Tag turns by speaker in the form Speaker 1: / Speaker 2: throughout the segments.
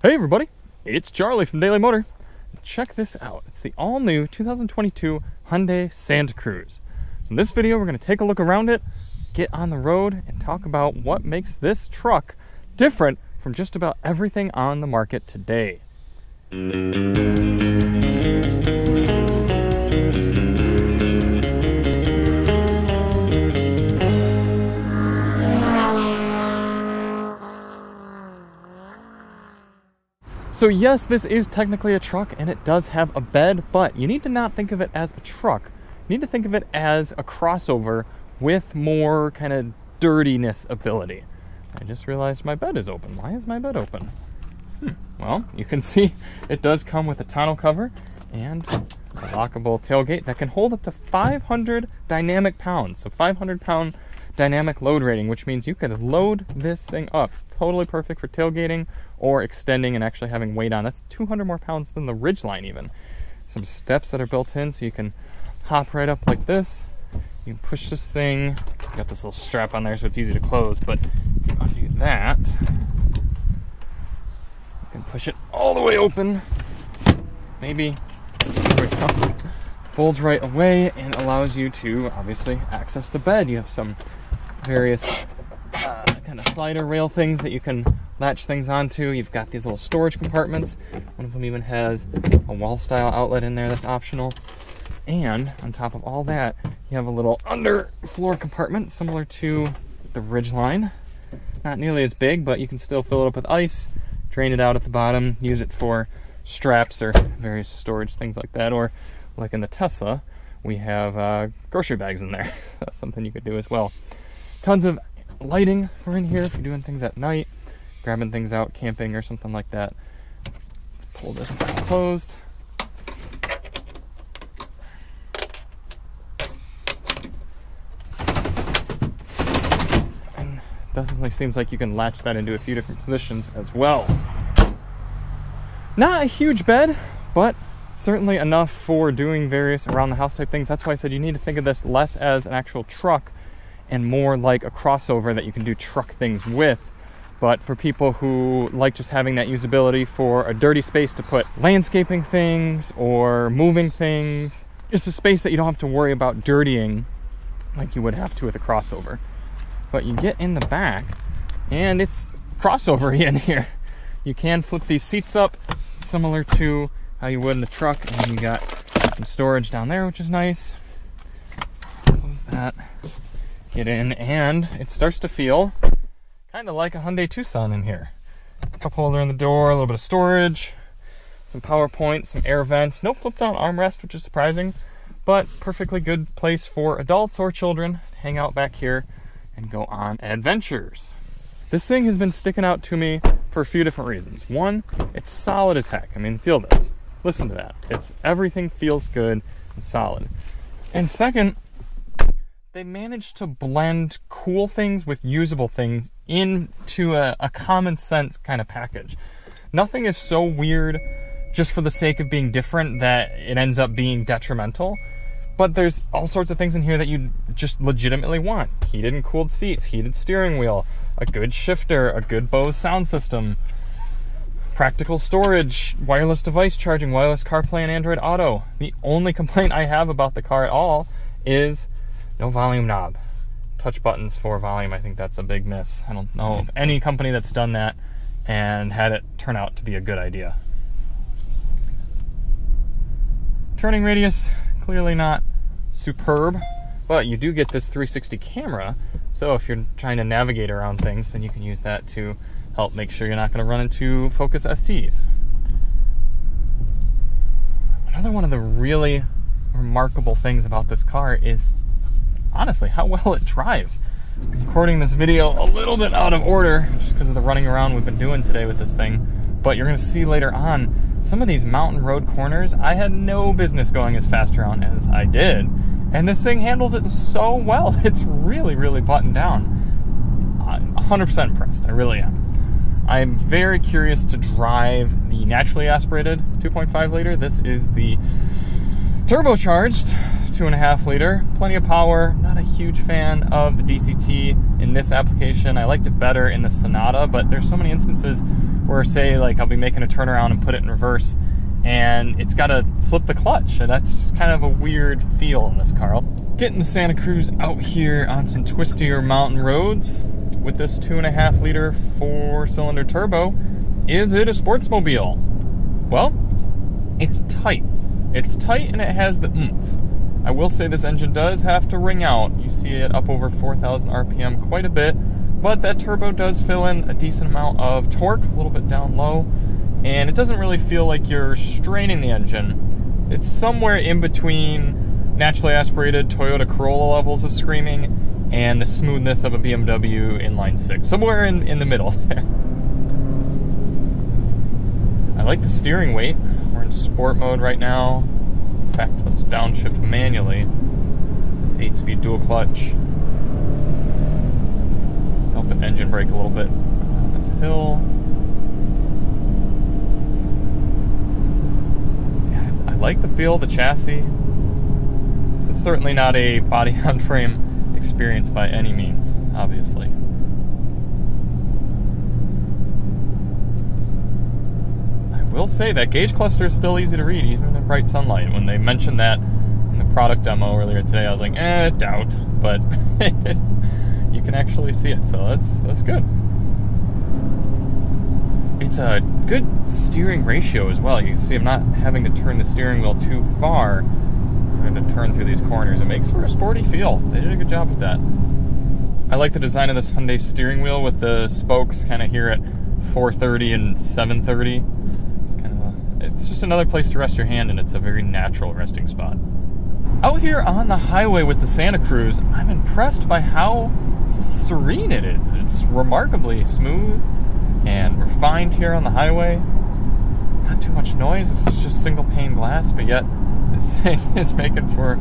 Speaker 1: Hey everybody, it's Charlie from Daily Motor. Check this out. It's the all-new 2022 Hyundai Santa Cruz. So in this video, we're going to take a look around it, get on the road, and talk about what makes this truck different from just about everything on the market today. So yes, this is technically a truck and it does have a bed, but you need to not think of it as a truck. You need to think of it as a crossover with more kind of dirtiness ability. I just realized my bed is open. Why is my bed open? Well, you can see it does come with a tonneau cover and a lockable tailgate that can hold up to 500 dynamic pounds. So 500 pound dynamic load rating, which means you could load this thing up. Totally perfect for tailgating or extending and actually having weight on. That's 200 more pounds than the Ridgeline even. Some steps that are built in so you can hop right up like this. You can push this thing. Got this little strap on there so it's easy to close, but if you undo that, you can push it all the way open. Maybe, there we go. Folds right away and allows you to obviously access the bed. You have some various kind of slider rail things that you can latch things onto. You've got these little storage compartments. One of them even has a wall style outlet in there that's optional. And on top of all that, you have a little underfloor compartment similar to the Ridgeline. Not nearly as big, but you can still fill it up with ice, drain it out at the bottom, use it for straps or various storage things like that. Or like in the Tesla, we have grocery bags in there. That's something you could do as well. Tons of lighting for in here if you're doing things at night, grabbing things out, camping or something like that. Let's pull this back closed. And definitely seems like you can latch that into a few different positions as well. Not a huge bed, but certainly enough for doing various around the house type things. That's why I said you need to think of this less as an actual truck and more like a crossover that you can do truck things with. But for people who like just having that usability for a dirty space to put landscaping things or moving things, just a space that you don't have to worry about dirtying like you would have to with a crossover. But you get in the back and it's crossover-y in here. You can flip these seats up similar to how you would in the truck, and then you got some storage down there, which is nice. Close that. Get in, and it starts to feel kind of like a Hyundai Tucson in here. Cup holder in the door, a little bit of storage, some power points, some air vents, no flip down armrest, which is surprising, but perfectly good place for adults or children to hang out back here and go on adventures. This thing has been sticking out to me for a few different reasons. One, it's solid as heck. I mean, feel this. Listen to that. Everything feels good and solid. And second, they managed to blend cool things with usable things into a common sense kind of package. Nothing is so weird just for the sake of being different that it ends up being detrimental. But there's all sorts of things in here that you just legitimately want. Heated and cooled seats, heated steering wheel, a good shifter, a good Bose sound system, practical storage, wireless device charging, wireless CarPlay and Android Auto. The only complaint I have about the car at all is no volume knob. Touch buttons for volume, I think that's a big miss. I don't know of any company that's done that and had it turn out to be a good idea. Turning radius, clearly not superb, but you do get this 360 camera, so if you're trying to navigate around things, then you can use that to help make sure you're not going to run into Focus STs. Another one of the really remarkable things about this car is honestly how well it drives. I'm recording this video a little bit out of order just because of the running around we've been doing today with this thing, but you're going to see later on some of these mountain road corners I had no business going as fast around as I did, and this thing handles it so well. It's really, really buttoned down. I'm 100% impressed. I really am. I'm very curious to drive the naturally aspirated 2.5 liter. This is the turbocharged 2.5 liter, plenty of power. Not a huge fan of the DCT in this application. I liked it better in the Sonata, but there's so many instances where say like I'll be making a turnaround and put it in reverse and it's got to slip the clutch, and that's just kind of a weird feel in this car. Getting the Santa Cruz out here on some twistier mountain roads with this 2.5 liter 4-cylinder turbo. Is it a sportsmobile? Well, it's tight. It's tight and it has the oomph. I will say this engine does have to ring out. You see it up over 4,000 RPM quite a bit, but that turbo does fill in a decent amount of torque, a little bit down low, and it doesn't really feel like you're straining the engine. It's somewhere in between naturally aspirated Toyota Corolla levels of screaming and the smoothness of a BMW inline 6. Somewhere in the middle there. I like the steering weight. We're in sport mode right now. In fact, let's downshift manually. This 8-speed dual clutch. Help the engine brake a little bit on this hill. Yeah, I like the feel of the chassis. This is certainly not a body-on-frame experience by any means, obviously. I will say that gauge cluster is still easy to read, even in bright sunlight. When they mentioned that in the product demo earlier today, I was like, doubt, but you can actually see it, so that's good. It's a good steering ratio as well. You can see I'm not having to turn the steering wheel too far. I'm going to turn through these corners. It makes for a sporty feel. They did a good job with that. I like the design of this Hyundai steering wheel with the spokes kind of here at 430 and 730. It's just another place to rest your hand, and it's a very natural resting spot. Out here on the highway with the Santa Cruz, I'm impressed by how serene it is. It's remarkably smooth and refined here on the highway. Not too much noise, it's just single pane glass, but yet this thing is making for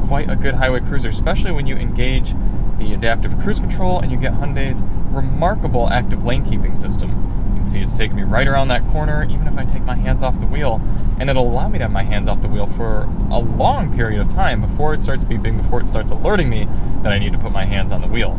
Speaker 1: quite a good highway cruiser, especially when you engage the adaptive cruise control and you get Hyundai's remarkable active lane keeping system. You can see it's taking me right around that corner, even if I take my hands off the wheel, and it'll allow me to have my hands off the wheel for a long period of time before it starts beeping, before it starts alerting me that I need to put my hands on the wheel.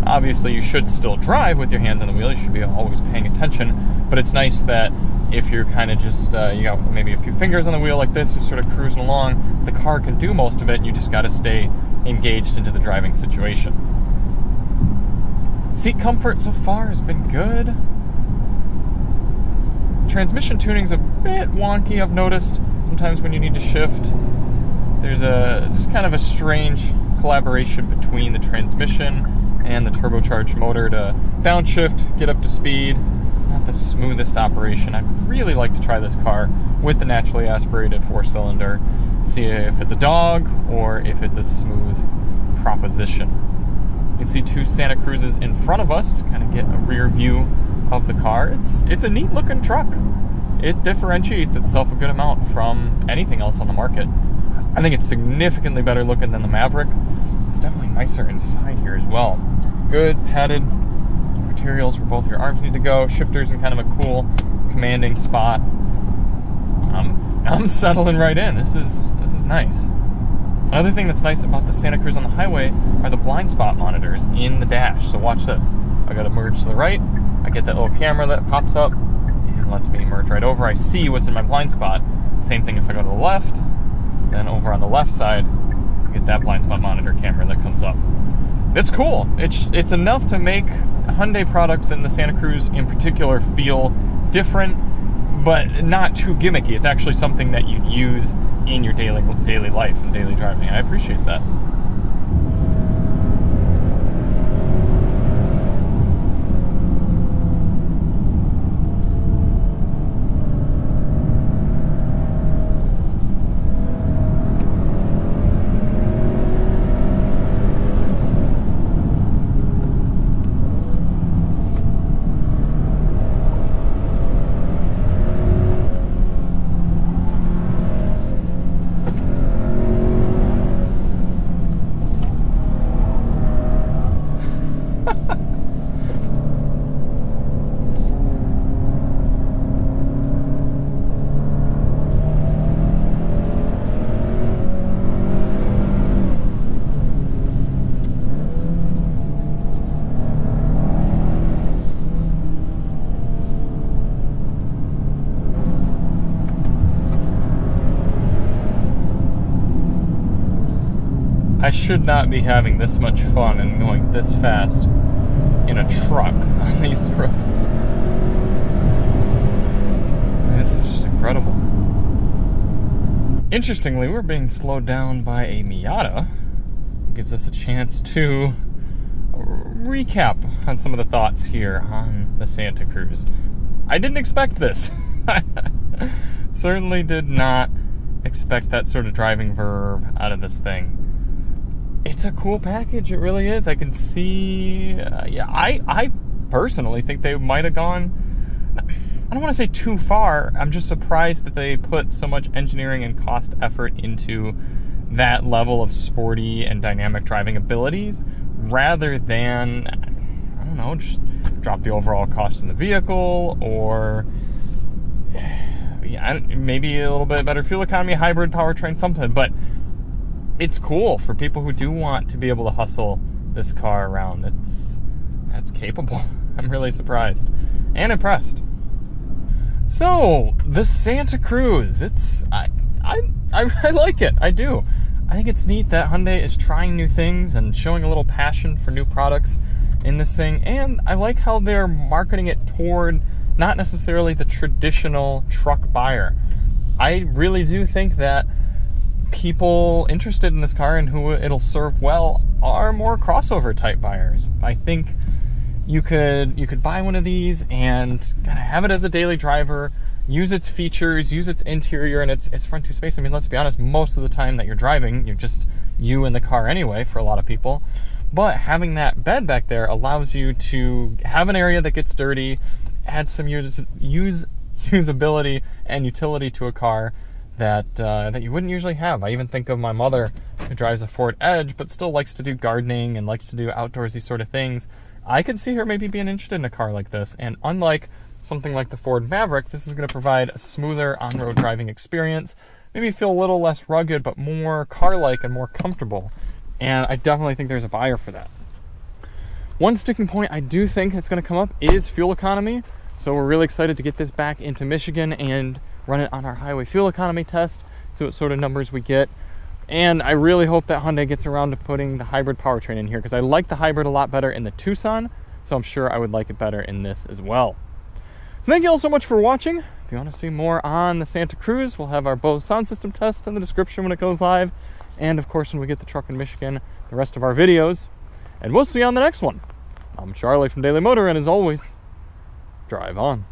Speaker 1: Obviously, you should still drive with your hands on the wheel. You should be always paying attention, but it's nice that if you're kind of just, you got maybe a few fingers on the wheel like this, you're sort of cruising along, the car can do most of it, and you just got to stay engaged into the driving situation. Seat comfort so far has been good. Transmission tuning's a bit wonky, I've noticed. Sometimes when you need to shift, there's just kind of a strange collaboration between the transmission and the turbocharged motor to downshift, get up to speed. It's not the smoothest operation. I'd really like to try this car with the naturally aspirated 4-cylinder, see if it's a dog or if it's a smooth proposition. You can see two Santa Cruzes in front of us, kind of get a rear view of the car. It's a neat looking truck. It differentiates itself a good amount from anything else on the market. I think it's significantly better looking than the Maverick. It's definitely nicer inside here as well. Good padded materials where both your arms need to go. Shifters in kind of a cool, commanding spot. I'm settling right in. This is nice. Another thing that's nice about the Santa Cruz on the highway are the blind spot monitors in the dash. So watch this. I got to merge to the right. I get that little camera that pops up and lets me merge right over. I see what's in my blind spot. Same thing if I go to the left. Then over on the left side, I get that blind spot monitor camera that comes up. It's cool. It's enough to make Hyundai products and the Santa Cruz in particular feel different, but not too gimmicky. It's actually something that you'd use in your daily life and daily driving. I appreciate that. I should not be having this much fun and going this fast in a truck on these roads. This is just incredible. Interestingly, we're being slowed down by a Miata. Gives us a chance to recap on some of the thoughts here on the Santa Cruz. I didn't expect this. Certainly did not expect that sort of driving verb out of this thing. It's a cool package, it really is. I can see, yeah, I personally think they might have gone, I don't want to say too far. I'm just surprised that they put so much engineering and cost effort into that level of sporty and dynamic driving abilities, rather than, I don't know, just drop the overall cost in the vehicle, or yeah, maybe a little bit better fuel economy, hybrid powertrain, something. But it's cool for people who do want to be able to hustle this car around. That's capable. I'm really surprised and impressed. So the Santa Cruz, I like it. I do. I think it's neat that Hyundai is trying new things and showing a little passion for new products in this thing. And I like how they're marketing it toward not necessarily the traditional truck buyer. I really do think that people interested in this car and who it'll serve well are more crossover type buyers. I think you could buy one of these and kind of have it as a daily driver, use its features, use its interior and its front two space. I mean, let's be honest, most of the time that you're driving, you're just you in the car anyway for a lot of people. But having that bed back there allows you to have an area that gets dirty, add some usability and utility to a car that you wouldn't usually have. I even think of my mother, who drives a Ford Edge but still likes to do gardening and likes to do outdoorsy sort of things. I could see her maybe being interested in a car like this, and unlike something like the Ford Maverick, this is going to provide a smoother on-road driving experience, maybe feel a little less rugged but more car-like and more comfortable, and I definitely think there's a buyer for that. One sticking point I do think that's going to come up is fuel economy, so we're really excited to get this back into Michigan and run it on our highway fuel economy test, see what sort of numbers we get. And I really hope that Hyundai gets around to putting the hybrid powertrain in here, because I like the hybrid a lot better in the Tucson, so I'm sure I would like it better in this as well. So thank you all so much for watching. If you want to see more on the Santa Cruz, we'll have our Bose sound system test in the description when it goes live, and of course when we get the truck in Michigan, the rest of our videos. And we'll see you on the next one. I'm Charlie from Daily Motor, and as always, drive on.